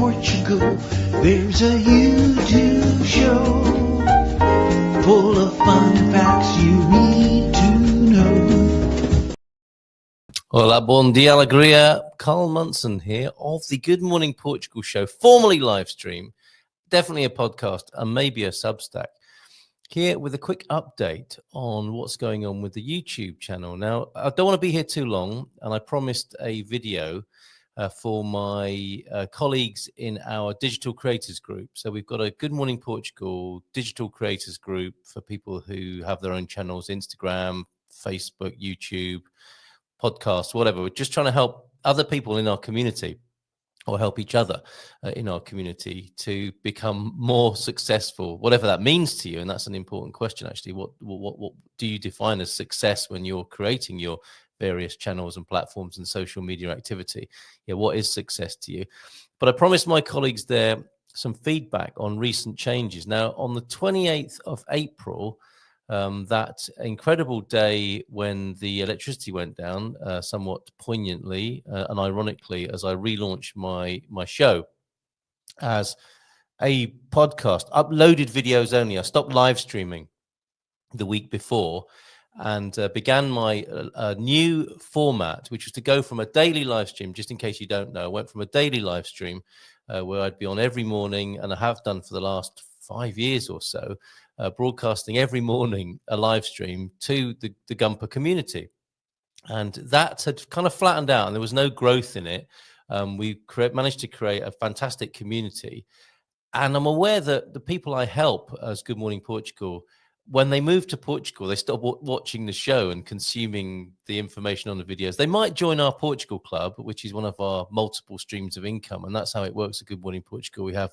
Portugal, there's a YouTube show full of fun facts you need to know. Hola, bon dia, alegria. Carl Munson here of the Good Morning Portugal show, formerly live stream, definitely a podcast, and maybe a Substack. Here with a quick update on what's going on with the YouTube channel. Now, I don't want to be here too long, and I promised a video for my colleagues in our digital creators group. So we've got a Good Morning Portugal digital creators group for people who have their own channels, Instagram, Facebook, YouTube, podcasts, whatever. We're just trying to help other people in our community, or help each other in our community to become more successful, whatever that means to you. And that's an important question, actually. What do you define as success when you're creating your various channels and platforms and social media activity? Yeah, what is success to you? But I promised my colleagues there some feedback on recent changes. Now, on the 28th of April, that incredible day when the electricity went down, somewhat poignantly and ironically, as I relaunched my show as a podcast, uploaded videos only. I stopped live streaming the week before and began my new format, which was to go from a daily live stream. Just in case you don't know, I went from a daily live stream where I'd be on every morning, and I have done for the last 5 years or so, broadcasting every morning a live stream to the Gumper community. And that had kind of flattened out and there was no growth in it. We managed to create a fantastic community. And I'm aware that the people I help as Good Morning Portugal, when they move to Portugal, they stop watching the show and consuming the information on the videos. They might join our Portugal Club, which is one of our multiple streams of income. And that's how it works at Good Morning Portugal. We have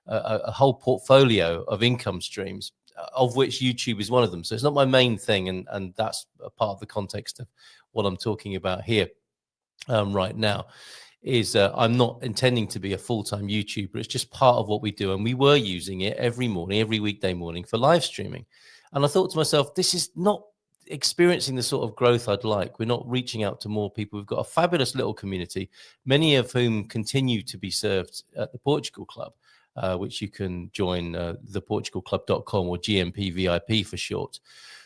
a whole portfolio of income streams, of which YouTube is one of them. So it's not my main thing, and that's a part of the context of what I'm talking about here right now. Is I'm not intending to be a full-time YouTuber. It's just part of what we do, and we were using it every morning, every weekday morning for live streaming. And I thought to myself, this is not experiencing the sort of growth I'd like. We're not reaching out to more people. We've got a fabulous little community, many of whom continue to be served at the Portugal Club, which you can join, theportugalclub.com, or GMP VIP for short.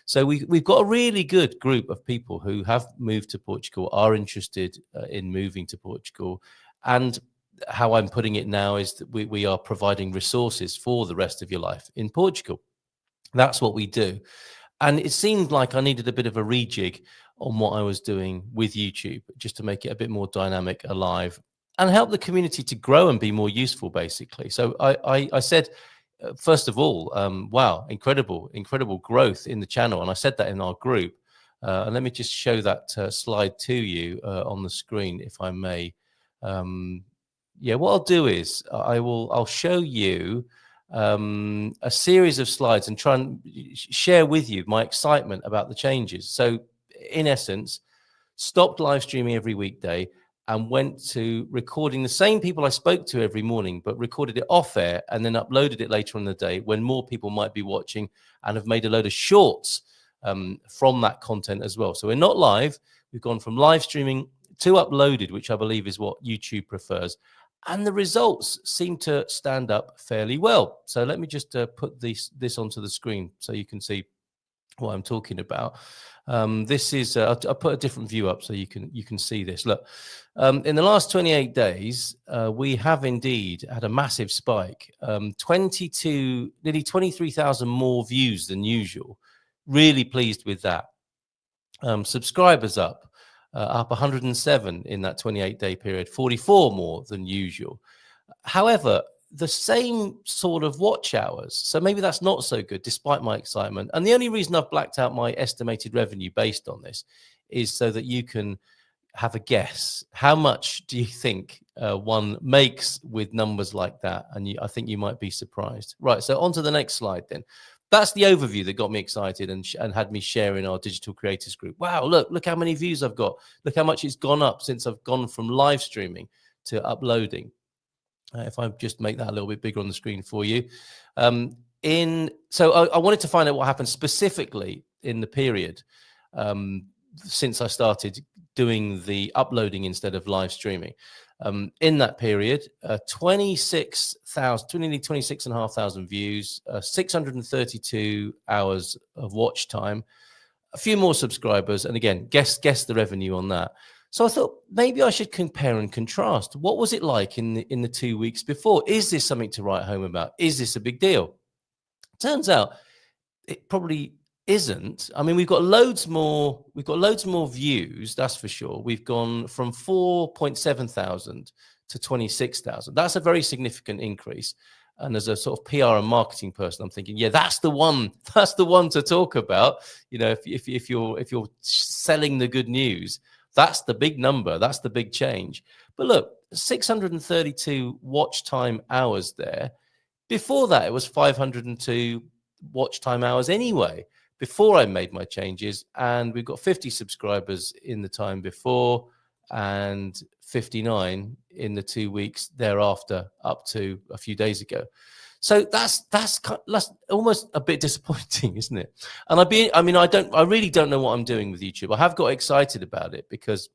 So we've got a really good group of people who have moved to Portugal, are interested in moving to Portugal. And how I'm putting it now is that we are providing resources for the rest of your life in Portugal. That's what we do. And it seemed like I needed a bit of a rejig on what I was doing with YouTube, just to make it a bit more dynamic, alive, and help the community to grow and be more useful, basically. So I said, first of all, wow, incredible growth in the channel. And I said that in our group. And let me just show that slide to you on the screen, if I may. Yeah, what I'll do is I'll show you a series of slides and try and share with you my excitement about the changes. So in essence, stopped live streaming every weekday and went to recording the same people I spoke to every morning, but recorded it off air and then uploaded it later in the day when more people might be watching, and have made a load of shorts from that content as well. So we're not live. We've gone from live streaming to uploaded, which I believe is what YouTube prefers. And the results seem to stand up fairly well. So let me just put this onto the screen so you can see what I'm talking about. This is I'll put a different view up so you can see this. Look, in the last 28 days, we have indeed had a massive spike. Nearly 23,000 more views than usual. Really pleased with that. Subscribers up 107 in that 28-day period, 44 more than usual. However, the same sort of watch hours. So maybe that's not so good, despite my excitement. And the only reason I've blacked out my estimated revenue based on this is so that you can have a guess. How much do you think one makes with numbers like that? And I think you might be surprised. Right, so on to the next slide then. That's the overview that got me excited and had me share in our digital creators group. Wow, look how many views I've got. Look how much it's gone up since I've gone from live streaming to uploading. If I just make that a little bit bigger on the screen for you. So I wanted to find out what happened specifically in the period since I started doing the uploading instead of live streaming. In that period, 26,000, nearly 26,500 views, 632 hours of watch time, a few more subscribers, and again, guess the revenue on that. So I thought maybe I should compare and contrast. What was it like in the 2 weeks before? Is this something to write home about? Is this a big deal? Turns out it probably isn't. I mean, we've got loads more views, that's for sure. We've gone from 4.7 thousand to 26,000. That's a very significant increase. And as a sort of PR and marketing person, I'm thinking, yeah, that's the one to talk about. You know, if you're selling the good news, that's the big number, that's the big change. But look, 632 watch time hours there. Before that, it was 502 watch time hours anyway, before I made my changes. And we've got 50 subscribers in the time before and 59 in the 2 weeks thereafter, up to a few days ago. So that's almost a bit disappointing, isn't it? And I really don't know what I'm doing with YouTube. I have got excited about it because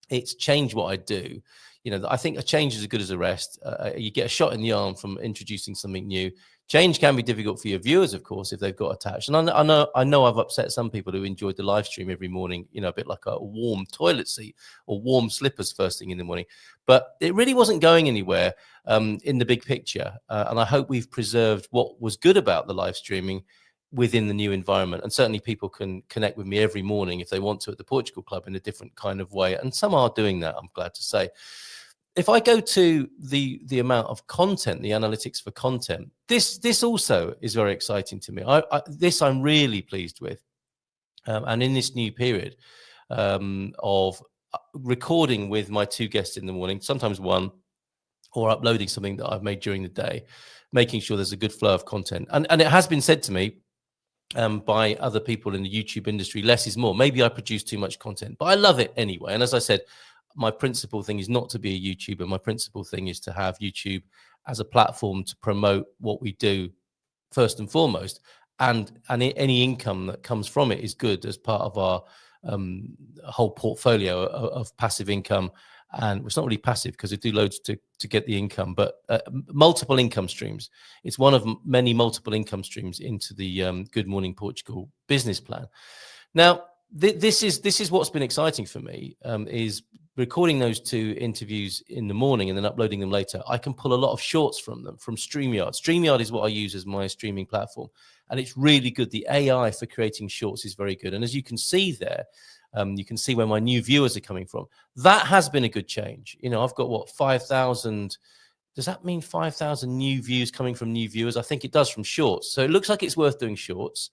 it's changed what I do. You know, I think a change is as good as a rest. You get a shot in the arm from introducing something new. Change can be difficult for your viewers, of course, if they've got attached. And I know I've upset some people who enjoyed the live stream every morning, you know, a bit like a warm toilet seat or warm slippers first thing in the morning. But it really wasn't going anywhere in the big picture. And I hope we've preserved what was good about the live streaming within the new environment. And certainly people can connect with me every morning if they want to at the Portugal Club in a different kind of way. And some are doing that, I'm glad to say. If I go to the amount of content, the analytics for content, this also is very exciting to me. This I'm really pleased with. And in this new period of recording with my two guests in the morning, sometimes one, or uploading something that I've made during the day, making sure there's a good flow of content. And it has been said to me by other people in the YouTube industry, less is more. Maybe I produce too much content, but I love it anyway. And as I said, my principal thing is not to be a YouTuber. My principal thing is to have YouTube as a platform to promote what we do first and foremost. And any income that comes from it is good as part of our whole portfolio of passive income. And it's not really passive because we do loads to get the income, but multiple income streams. It's one of many multiple income streams into the Good Morning Portugal business plan. Now, this is what's been exciting for me, is recording those two interviews in the morning and then uploading them later. I can pull a lot of shorts from them from StreamYard. StreamYard is what I use as my streaming platform, and it's really good. The AI for creating shorts is very good. And as you can see there, you can see where my new viewers are coming from. That has been a good change. You know, I've got, what, 5,000. Does that mean 5,000 new views coming from new viewers? I think it does from shorts. So it looks like it's worth doing shorts.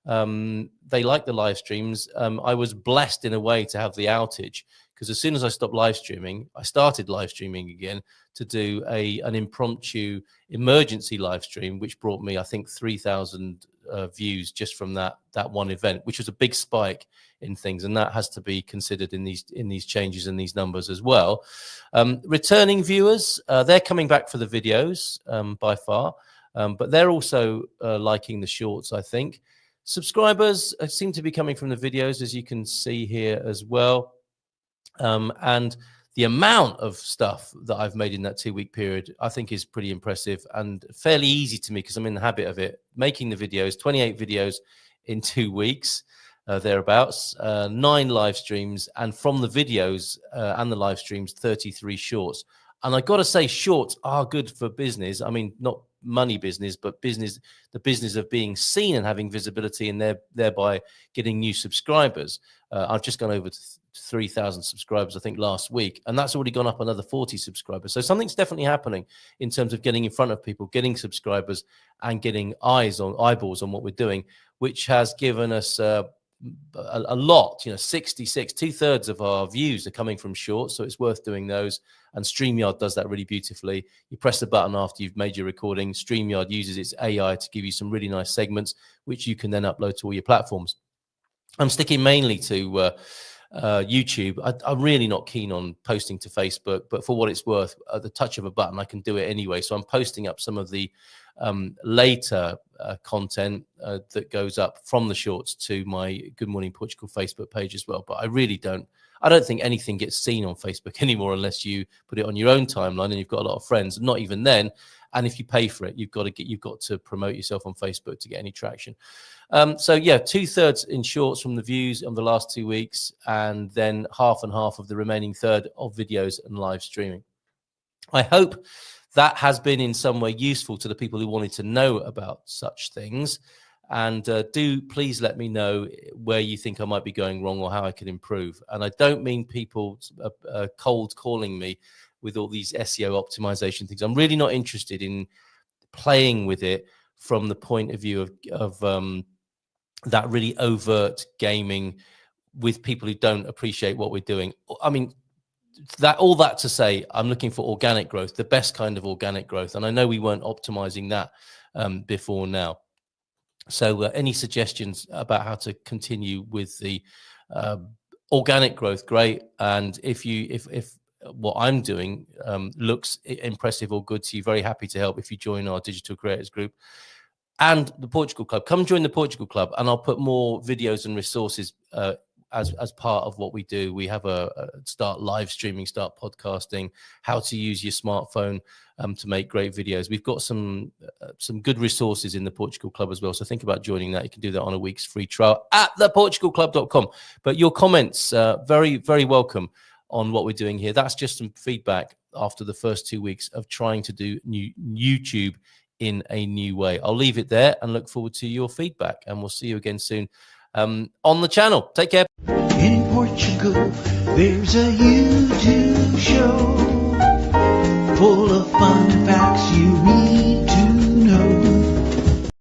They like the live streams. I was blessed in a way to have the outage, because as soon as I stopped live streaming, I started live streaming again to do an impromptu emergency live stream, which brought me, I think, 3,000 views just from that one event, which was a big spike in things, and that has to be considered in these changes and these numbers as well. Returning viewers, they're coming back for the videos by far, but they're also liking the shorts, I think. Subscribers seem to be coming from the videos, as you can see here as well. And the amount of stuff that I've made in that 2 week period, I think, is pretty impressive and fairly easy to me because I'm in the habit of it. Making the videos, 28 videos in 2 weeks, thereabouts, 9 live streams, and from the videos and the live streams, 33 shorts. And I got to say, shorts are good for business. I mean, not money business, but business, the business of being seen and having visibility, and thereby getting new subscribers. I've just gone over to 3,000 subscribers, I think, last week, and that's already gone up another 40 subscribers. So something's definitely happening in terms of getting in front of people, getting subscribers, and getting eyeballs on what we're doing, which has given us a lot. 66, 2/3 of our views are coming from shorts, so it's worth doing those. And StreamYard does that really beautifully. You press the button after you've made your recording. StreamYard uses its AI to give you some really nice segments, which you can then upload to all your platforms. I'm sticking mainly to YouTube. I'm really not keen on posting to Facebook, but for what it's worth, at the touch of a button, I can do it anyway. So I'm posting up some of the later content that goes up from the shorts to my Good Morning Portugal Facebook page as well. But I really don't I don't think anything gets seen on Facebook anymore unless you put it on your own timeline and you've got a lot of friends. Not even then. And if you pay for it, you've got to promote yourself on Facebook to get any traction. So yeah, 2/3 in shorts from the views on the last 2 weeks, and then half and half of the remaining third of videos and live streaming. I hope that has been in some way useful to the people who wanted to know about such things. And do please let me know where you think I might be going wrong or how I can improve. And I don't mean people cold calling me with all these SEO optimization things. I'm really not interested in playing with it from the point of view of that really overt gaming with people who don't appreciate what we're doing. I mean, all that to say, I'm looking for organic growth, the best kind of organic growth. And I know we weren't optimizing that before now. So any suggestions about how to continue with the organic growth, great. And if what I'm doing looks impressive or good to you, very happy to help if you join our Digital Creators Group and the Portugal Club. Come join the Portugal Club, and I'll put more videos and resources as part of what we do. We have a start live streaming, start podcasting, how to use your smartphone to make great videos. We've got some good resources in the Portugal Club as well. So think about joining that. You can do that on a week's free trial at theportugalclub.com. But your comments, very, very welcome on what we're doing here. That's just some feedback after the first 2 weeks of trying to do YouTube in a new way. I'll leave it there and look forward to your feedback, and we'll see you again soon on the channel. Take care. In Portugal, there's a YouTube show full of fun facts you need